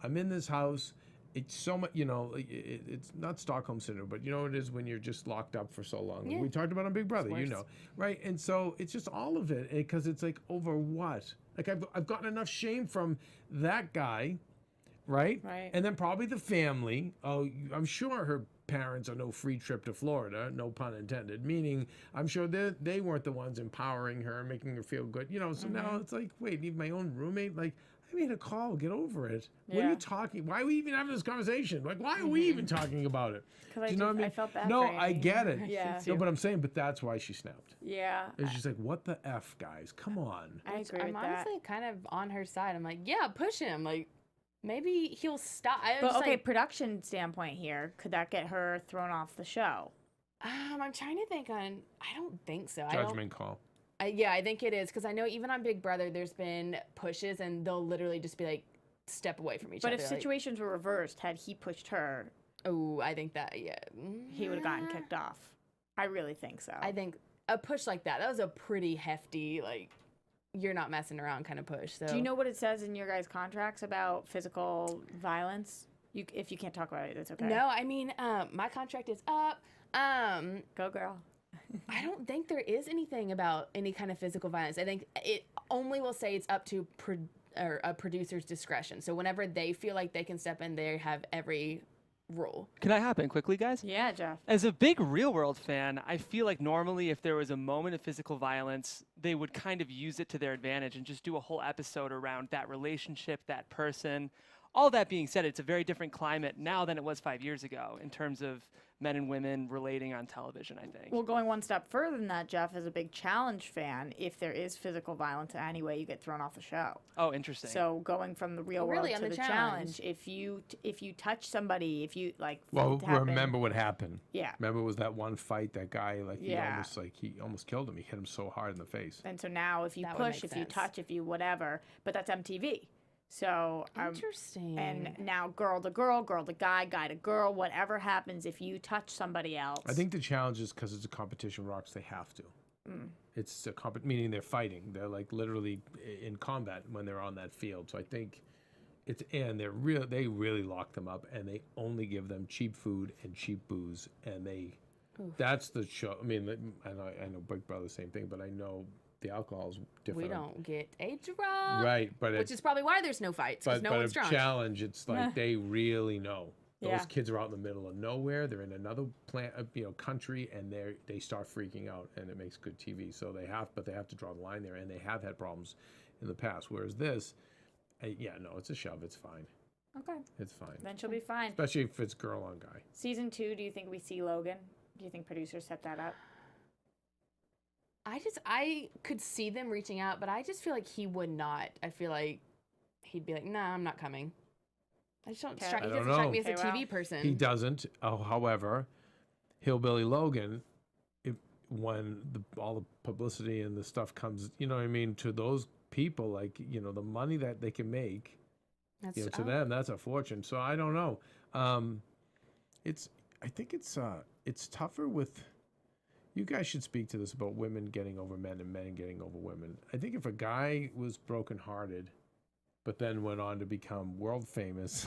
I'm in this house. It's so much, it's not Stockholm Syndrome, but you know what it is when you're just locked up for so long. Yeah. We talked about on Big Brother, worse. right? And so it's just all of it, because it's like, over what? Like, I've gotten enough shame from that guy, right? Right. And then probably the family. Oh, I'm sure her parents are no free trip to Florida, no pun intended, meaning I'm sure they weren't the ones empowering her, making her feel good. So now it's like, wait, even my own roommate, like, I made a call. Get over it. What are Yeah. you talking? Why are we even having this conversation? Like, why are we even talking about it? 'Cause Do you know what I mean? I felt bad No, for I Amy. get it. Yeah. No, but I'm saying, but that's why she snapped. Yeah. And she's like, what the F, guys? Come on. I agree I'm with that. honestly kind of on her side. I'm like, yeah, push him. Like, maybe he'll stop. But okay, production standpoint here, could that get her thrown off the show? I'm trying to think on. I don't think so. I don't. Judgment call. Yeah, I think it is because I know even on Big Brother, there's been pushes and they'll literally just be like, step away from each But other. if situations were reversed, had he pushed her, oh, I think that he would have gotten kicked off. I really think so. I think a push like that was a pretty hefty, like, you're not messing around kind of push. So Do you know what it says in your guys' contracts about physical violence? If you can't talk about it, that's okay. No, I mean, my contract is up. Go girl. I don't think there is anything about any kind of physical violence. I think it only will say it's up to a producer's discretion. So whenever they feel like they can step in, they have every rule. Can I hop in quickly, guys? Yeah, Jeff. As a big real world fan, I feel like normally if there was a moment of physical violence, they would kind of use it to their advantage and just do a whole episode around that relationship, that person. All that being said, it's a very different climate now than it was 5 years ago in terms of men and women relating on television, I think. Well, going one step further than that, Jeff, as a big challenge fan, if there is physical violence in any way, you get thrown off the show. Oh, interesting. So going from the real world Really, to on the the challenge, if you touch somebody, if you like, Well, it happened- remember what happened. Yeah. Remember it was that one fight, that guy, like, Yeah. he almost killed him. He hit him so hard in the face. And so now, if you That would push, make if you sense. touch, if you whatever, but that's MTV. So Interesting. and now girl to girl, girl to guy, guy to girl, whatever happens, if you touch somebody else, I think the challenge is because it's a competition, Rocks, they have to. It's a meaning they're fighting. They're like literally in combat when they're on that field. So I think it's, and they really lock them up, and they only give them cheap food and cheap booze, and that's the show. I mean, I know Big Brother, same thing, but I know the alcohol is different. we don't get a drop. Right, but Which is probably why there's no fights, because no one's a drunk. challenge, it's like they really know. Those Yeah. kids are out in the middle of nowhere. They're in another country, and they start freaking out, and it makes good TV. So they have to draw the line there, and they have had problems in the past. Whereas this, it's a shove. It's fine. okay, It's fine. then she'll be fine. Especially if it's girl on guy. Season 2, do you think we see Logan? Do you think producers set that up? I could see them reaching out, but I just feel like he would not. I feel like he'd be like, nah, I'm not coming. I just don't Okay. strike, I he don't doesn't strike know. me as a Okay, well, TV person. He doesn't. However, Hillbilly Logan, when all the publicity and the stuff comes, you know what I mean, to those people, like, the money that they can make, That's, to them, that's a fortune. So I don't know. I think it's tougher with. You guys should speak to this about women getting over men and men getting over women. I think if a guy was brokenhearted, but then went on to become world famous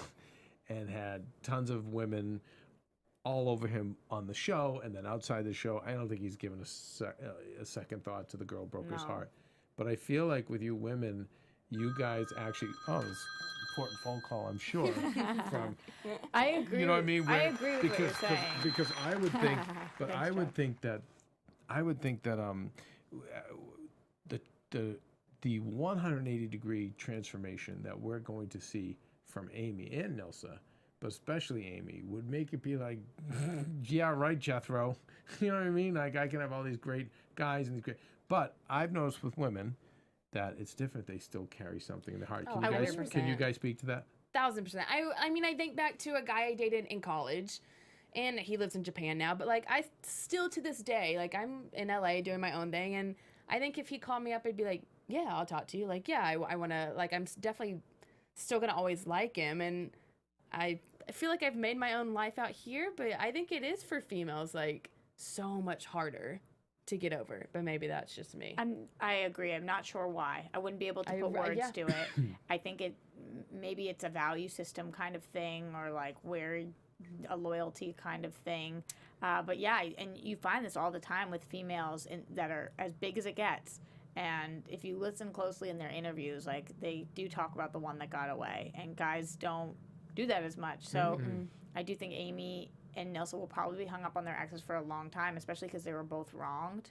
and had tons of women all over him on the show and then outside the show, I don't think he's given a second thought to the girl broke his No. heart. But I feel like with you women, you guys actually, this important phone call, I'm sure, from, I agree. you know what I mean? I agree with what you're saying. Because I would think, but Thanks, I would Jeff. think that, the 180-degree transformation that we're going to see from Amy and Nilsa, but especially Amy, would make it be like, yeah, right, Jethro. You know what I mean? Like, I can have all these great guys and these great, but I've noticed with women that it's different. They still carry something in their heart. Oh, Can you 100%. guys speak to that? 1,000%. I mean, I think back to a guy I dated in college, and he lives in Japan now, but, like, I still to this day, like, I'm in LA doing my own thing, and I think if he called me up, I'd be like, yeah, I'll talk to you. Like, yeah, I want to, like, I'm definitely still going to always like him, and I feel like I've made my own life out here, but I think it is for females, like, so much harder to get over, but maybe that's just me. I agree. I'm not sure why. I wouldn't be able to put words yeah. to it. I think maybe it's a value system kind of thing, or like where a loyalty kind of thing. But yeah, and you find this all the time with females that are as big as it gets. And if you listen closely in their interviews, like they do talk about the one that got away, and guys don't do that as much. So I do think Amy and Nilsa will probably be hung up on their exes for a long time, especially because they were both wronged.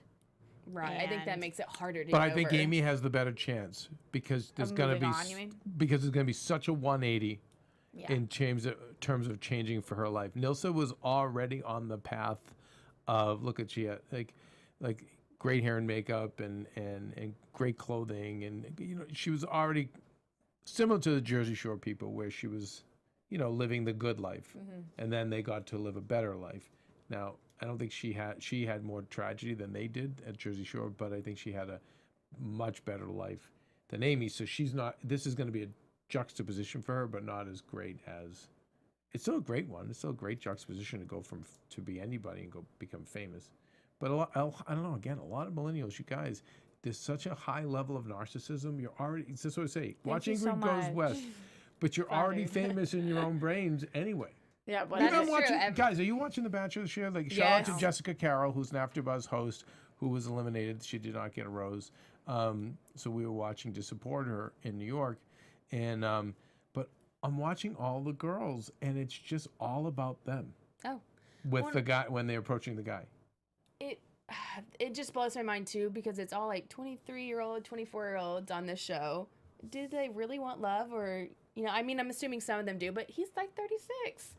Right. I think that makes it harder to But get I think over. Amy has the better chance because there's Of gonna moving be on, you mean? because there's gonna be such a 180 Yeah. in terms of changing for her life. Nilsa was already on the path of she had like great hair and makeup and great clothing, and she was already similar to the Jersey Shore people where she was living the good life, and then they got to live a better life. Now I don't think she had more tragedy than they did at Jersey Shore, but I think she had a much better life than Amy. So she's not. This is going to be a juxtaposition for her, but not as great as. It's still a great one. It's still a great juxtaposition to go from to be anybody and go become famous. But I don't know. Again, a lot of millennials, you guys, there's such a high level of narcissism. You're already. It's just what I say. Watch you so Ingrid Goes much. West, but you're already famous in your own brains anyway. Yeah, but That You've is been true. watching, guys. Are you watching The Bachelor this year? Like, shout out to Yes. Jessica Carroll, who's an AfterBuzz host, who was eliminated. She did not get a rose. So we were watching to support her in New York, and but I'm watching all the girls, and it's just all about them Oh. with the guy when they're approaching the guy. It just blows my mind too because it's all like 23-year-old, 24-year-olds on this show. Do they really want love, or I mean, I'm assuming some of them do, but he's like 36.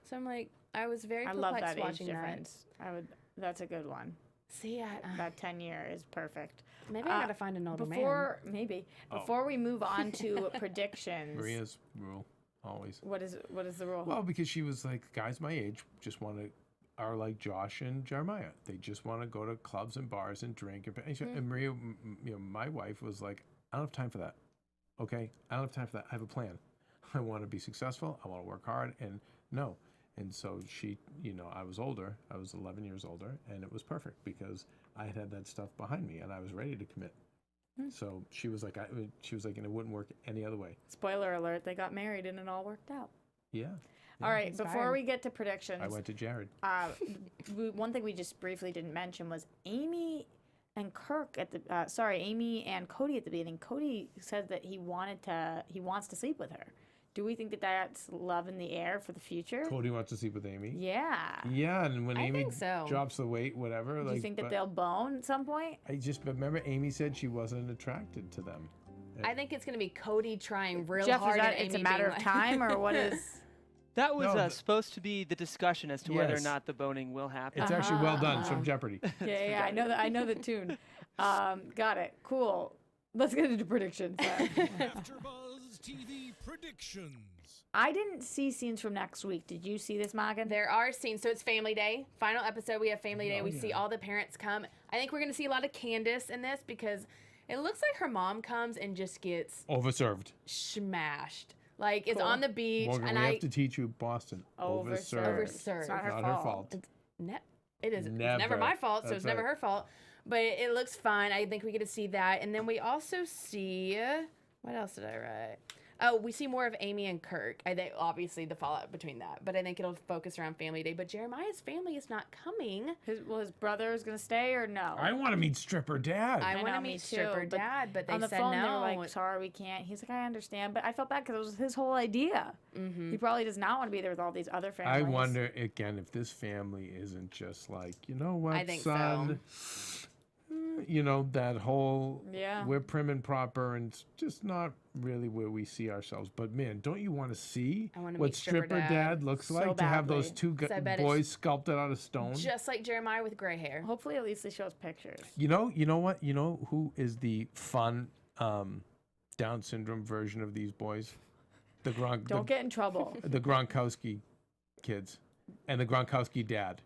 So I'm like, I was very I love perplexed that age watching that. difference. That's a good one. See, That 10-year is perfect. maybe I gotta find an older man. Before we move on to predictions, Maria's rule always. what is the rule? Well, because she was like, guys my age are like Josh and Jeremiah. They just want to go to clubs and bars and drink. And Maria, my wife was like, I don't have time for that. Okay, I don't have time for that. I have a plan. I want to be successful. I want to work hard. And no. And so she, I was older. I was 11 years older, and it was perfect because I had that stuff behind me, and I was ready to commit. So she was like, and it wouldn't work any other way. Spoiler alert: they got married and it all worked out. Yeah. All right, before we get to predictions, I went to Jared. one thing we just briefly didn't mention was Amy and Amy and Cody at the beginning. Cody said that he wants to sleep with her. Do we think that that's love in the air for the future? Cody wants to sleep with Amy. Yeah. Yeah, and when I Amy think so. drops the weight, whatever. Do you think that they'll bone at some point? I just remember Amy said she wasn't attracted to them. I think it's gonna be Cody trying real Jeff, hard. is that and it's a Amy matter being of like- time, or what is? That was No, supposed to be the discussion as to whether or Yes. not the boning will happen. It's actually well done. It's from Jeopardy. Yeah, I know the tune. Got it. Cool. Let's get into predictions. AfterBuzz TV predictions. I didn't see scenes from next week. Did you see this, Morgan? There are scenes. So it's Family Day. Final episode, we have Family Day. We see all the parents come. I think we're going to see a lot of Candace in this because it looks like her mom comes and just gets Overserved. smashed. Like, it's Cool. on the beach. Morgan, and we have to teach you Boston. Overserved. Overserved. It's not her Not fault. her fault. It is. It's Never. never my fault, so That's it's never right. her fault. But it looks fun. I think we get to see that. And then we also see... What else did I write? Oh, we see more of Amy and Kirk. I think, obviously, the fallout between that. But I think it'll focus around Family Day. But Jeremiah's family is not coming. His brother is gonna stay or no? I want to meet stripper dad. I want know, to me meet too, stripper but dad, but they on the said phone, no. they were like, "Sorry, we can't." He's like, "I understand," but I felt bad because it was his whole idea. He probably does not want to be there with all these other families. I wonder again if this family isn't just like, you know what, I think son? That whole Yeah. we're prim and proper, and it's just not really where we see ourselves. But man, don't you want to see I wanna what meet stripper stripper dad dad looks so like to have those badly. two So I bet it's boys sculpted out of stone? Just like Jeremiah with gray hair. Hopefully, at least they show us pictures. You know what? You know who is the fun Down syndrome version of these boys? Don't get in trouble. the Gronkowski kids, and the Gronkowski dad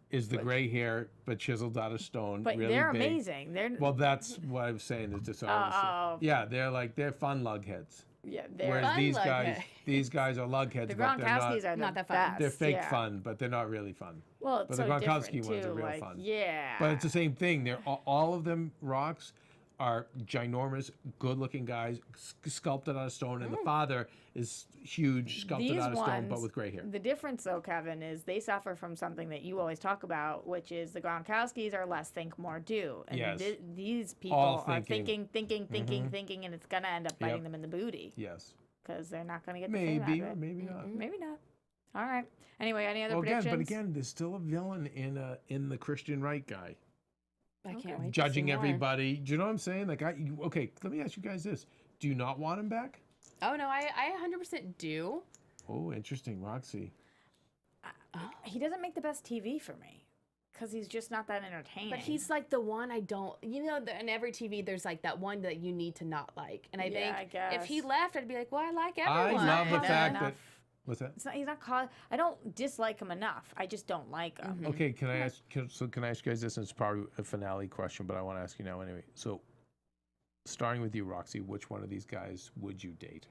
is the gray hair but chiseled out of stone. But really they're big. amazing. They're Well, that's what I was saying. Is just yeah, they're fun lugheads. yeah, they're Whereas Fun lughead. these guys are lugheads, the but they're Gronkowskis not. are not the that fun. best. They're fake yeah. fun, but they're not really fun. Well, it's But so the Gronkowski different, ones too. are real like, fun. Yeah. But it's the same thing. They're all of them rocks are ginormous, good-looking guys, sculpted out of stone, and the father is huge, sculpted These out of stone, but ones, with gray hair. The difference, though, Kevin, is they suffer from something that you always talk about, which is the Gronkowskis are less think, more do. And Yes. These people All are thinking. thinking, and it's going to end up biting Yep. them in the booty Yes, because they're not going to get the fame out maybe of or it. maybe not. Maybe not. All right. Anyway, any other Well, predictions? again, there's still a villain in the Christian right guy. I can't wait. to judging see more. everybody. Do you know what I'm saying? Like, okay, let me ask you guys this. Do you not want him back? Oh no, I 100% do. Oh, interesting, Roxy. He doesn't make the best TV for me because he's just not that entertaining. But he's like the one I don't. You know, in every TV, there's like that one that you need to not like. And I think if he left, I'd be like, well, I like everyone. I love the Not fact enough. that. What's that? He's not called. I don't dislike him enough. I just don't like him. Okay, can I ask you guys this? And it's probably a finale question, but I want to ask you now anyway. So, starting with you, Roxy, which one of these guys would you date?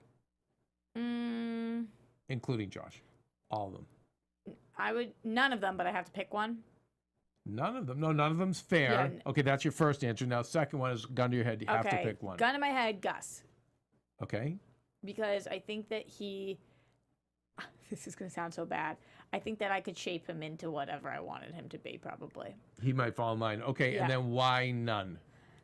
Including Josh. All of them. I would none of them, but I have to pick one. None of them. No, none of them's fair. Yeah. Okay, that's your first answer. Now, second one is gun to your head. You have to pick one. Gun to my head, Gus. Okay. Because I think that he. This is going to sound so bad. I think that I could shape him into whatever I wanted him to be, probably. He might fall in line. Okay, Yeah. and then why none?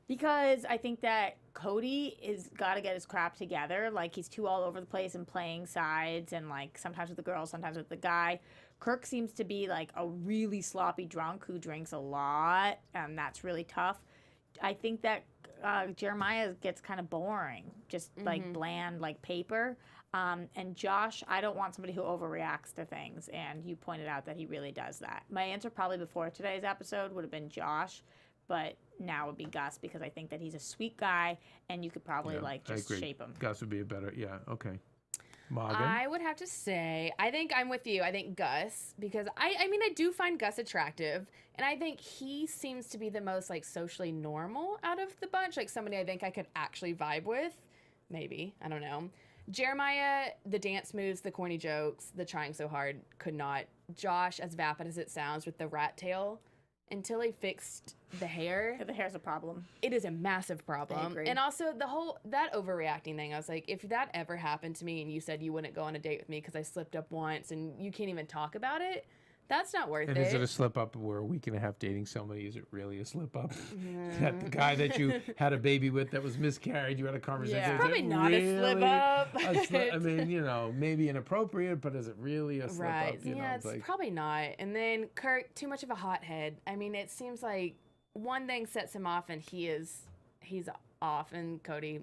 Because I think that Cody is got to get his crap together. Like, he's too all over the place and playing sides, and like sometimes with the girl, sometimes with the guy. Kirk seems to be like a really sloppy drunk who drinks a lot, and that's really tough. I think that Jeremiah gets kind of boring, just like bland, like paper. And Josh, I don't want somebody who overreacts to things, and you pointed out that he really does that. My answer probably before today's episode would have been Josh, but now would be Gus because I think that he's a sweet guy, and you could probably just shape him. Gus would be a better, okay. Morgan? I would have to say, I think I'm with you. I think Gus, because I mean, I do find Gus attractive, and I think he seems to be the most like socially normal out of the bunch, like somebody I think I could actually vibe with. Maybe, I don't know. Jeremiah, the dance moves, the corny jokes, the trying so hard, could not. Josh, as vapid as it sounds with the rat tail, until he fixed the hair. The hair's a problem. It is a massive problem. I agree. And also that overreacting thing, I was like, if that ever happened to me and you said you wouldn't go on a date with me because I slipped up once and you can't even talk about it, that's not worth And it. is it a slip up? We're a week and a half dating somebody. Is it really a slip up? That the guy that you had a baby with that was miscarried, you had a conversation Yeah. with. Probably is it not a slip really up, I mean, maybe inappropriate, but is it really a slip right. up? You know, Yeah, it's probably not. And then Kirk, too much of a hothead. I mean, it seems like one thing sets him off and he's off, and Cody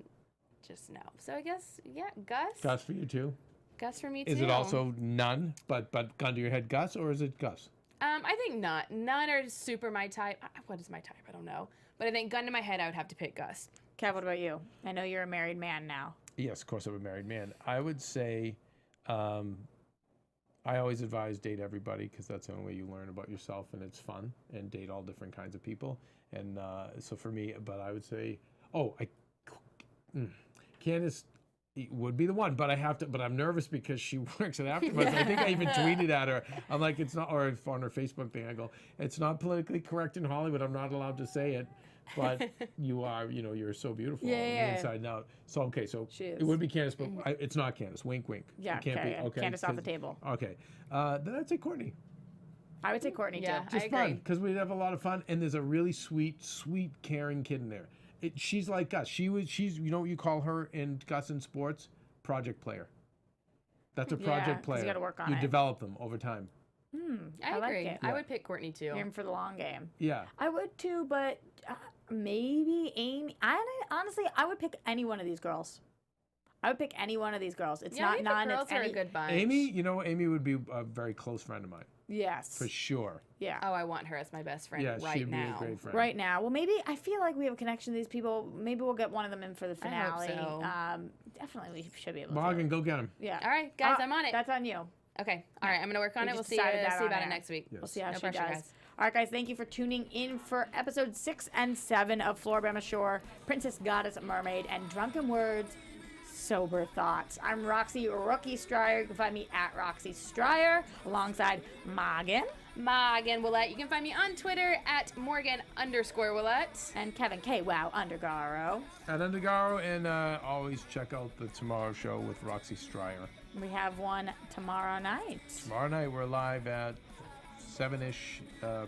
just no. So I guess, yeah, Gus. Gus for you too? Gus for me too. Is it also none, but gun to your head Gus, or is it Gus? I think none are super my type. What is my type? I don't know. But I think gun to my head, I would have to pick Gus. Kev, what about you? I know you're a married man now. Yes, of course I'm a married man. I would say I always advise date everybody because that's the only way you learn about yourself, and it's fun, and date all different kinds of people. And so for me, but I would say, Candace would be the one, but I have to. But I'm nervous because she works at AFTERBUZZ. I think I even tweeted at her. I'm like, it's not, or on her Facebook thing. I go, it's not politically correct in Hollywood. I'm not allowed to say it, but you are. You're so beautiful on the inside and out. So okay, so She is. it would be Candace, but it's not Candace. Wink, wink. Yeah, it can't be. Okay, Candace off the 'cause- table. Okay, then I'd say Courtney. I would say Courtney Yeah. too. Just I fun agree. because we'd have a lot of fun, and there's a really sweet, caring kid in there. She's like Gus. She's you know what you call her in Gus in sports? Project player. That's a Yeah, project 'cause player. you gotta work on You it. develop them over time. I like agree. it. I would pick Courtney too. You're in for the long game. Yeah. I would too, but maybe Amy. Honestly, I would pick any one of these girls. I would pick any one of these girls. It's Yeah, I not think none. the girls It's are any. a good bunch. Amy, Amy would be a very close friend of mine Yes. for sure. Yeah. Oh, I want her as my best friend Yeah, right she'd now. be a great friend. Right now. Well, maybe I feel like we have a connection to these people. Maybe we'll get one of them in for the I hope finale. so. Definitely, we should be able Morgan, to. go get him. Yeah. All right, guys, I'm on it. That's on you. Okay. All right, I'm gonna work on We it. We'll just see decided that on about air. it next week. We'll see how No she pressure, does. guys. All right, guys, thank you for tuning in for episode 6 and 7 of Floribama Shore, Princess Goddess Mermaid, and Drunken Words, Sober Thoughts. I'm Roxy Striar. You can find me at Roxy Striar alongside Morgan Morgan Willett. You can find me on Twitter at Morgan_Willett. and Keven Undergaro. At Undergaro, and always check out the Tomorrow Show with Roxy Striar. We have one tomorrow night. Tomorrow night we're live at 7-ish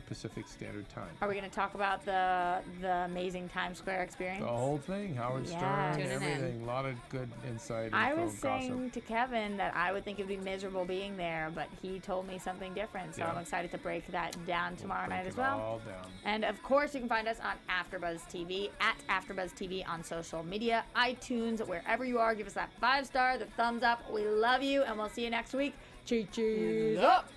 Pacific Standard Time. Are we going to talk about the amazing Times Square experience? The whole thing, Howard Yeah. Stern, Tuning in. everything. A lot of good insight. I info, was saying to Kevin that I would think it'd be miserable being there, but he told me something different, so Yeah. I'm excited to break that down tomorrow night as well. All down. And of course, you can find us on AfterBuzz TV, at AfterBuzz TV on social media, iTunes, wherever you are. Give us that 5-star, the thumbs up. We love you, and we'll see you next week. Cheese up!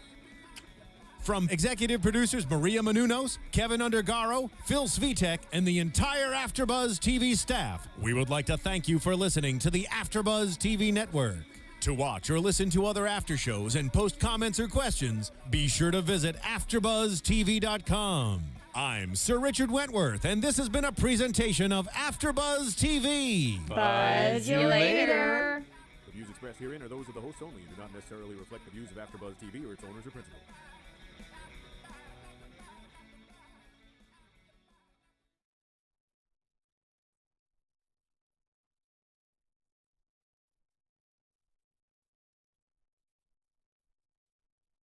From executive producers Maria Menounos, Keven Undergaro, Phil Svitek, and the entire AfterBuzz TV staff, we would like to thank you for listening to the AfterBuzz TV network. To watch or listen to other after shows and post comments or questions, be sure to visit AfterBuzzTV.com. I'm Sir Richard Wentworth, and this has been a presentation of AfterBuzz TV. Buzz you later. The views expressed herein are those of the hosts only and do not necessarily reflect the views of AfterBuzz TV or its owners or principals.